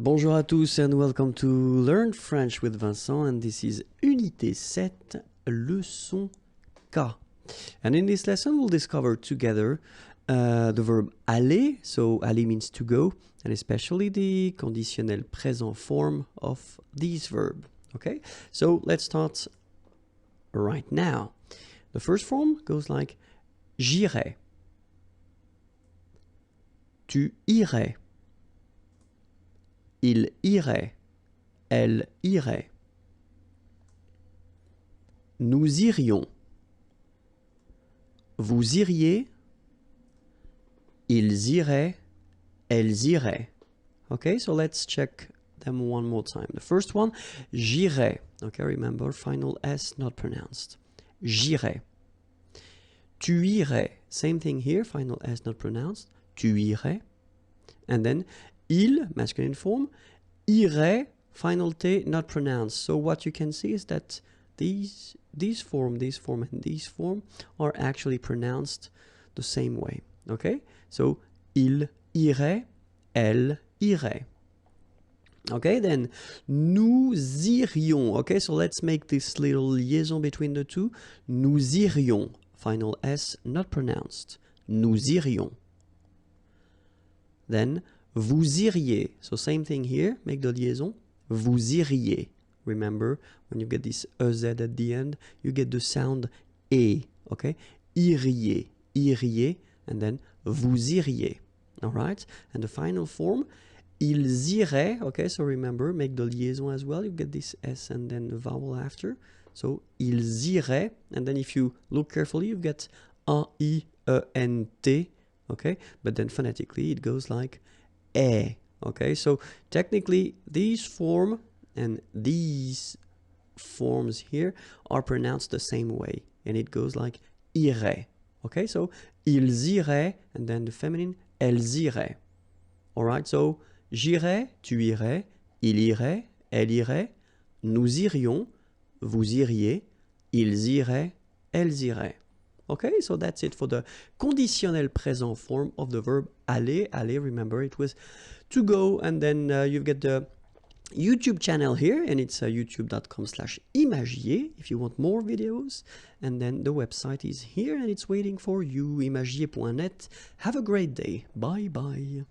Bonjour à tous and welcome to Learn French with Vincent, and this is Unité 7, leçon K. And in this lesson we'll discover together the verb aller, so aller means to go, and especially the conditionnel présent form of this verb. Okay, so let's start right now. The first form goes like j'irai, tu irais, il irait, elle irait. Nous irions, vous iriez, ils iraient, elles iraient. Okay, so let's check them one more time. The first one, j'irai. Okay, remember, final S not pronounced. J'irai. Tu irais. Same thing here, final S not pronounced. Tu irais. And then, il, masculine form, irait, final T not pronounced. So what you can see is that these form, and these form are actually pronounced the same way. Okay? So, il irait, elle irait. Okay, then, nous irions. Okay, so let's make this little liaison between the two. Nous irions, final S not pronounced. Nous irions. Then, vous iriez. So same thing here, make the liaison. Vous iriez. Remember, when you get this EZ at the end, you get the sound E. Okay? Iriez, iriez, and then vous iriez. Alright? And the final form, ils iraient. Okay, so remember, make the liaison as well. You get this S and then the vowel after. So, ils iraient. And then if you look carefully, you get A-I-E-N-T. Okay? But then phonetically, it goes like E. Okay? So, technically, these form and these forms here are pronounced the same way. And it goes like irait. Okay? So, ils iraient, and then the feminine, elles iraient. Alright? So, j'irais, tu irais, il irait, elle irait, nous irions, vous iriez, ils iraient, elles iraient. Okay, so that's it for the conditionnel présent form of the verb aller. Aller, remember, it was to go, and then you get the YouTube channel here, and it's youtube.com/imagier if you want more videos. And then the website is here, and it's waiting for you, imagier.net. Have a great day. Bye-bye.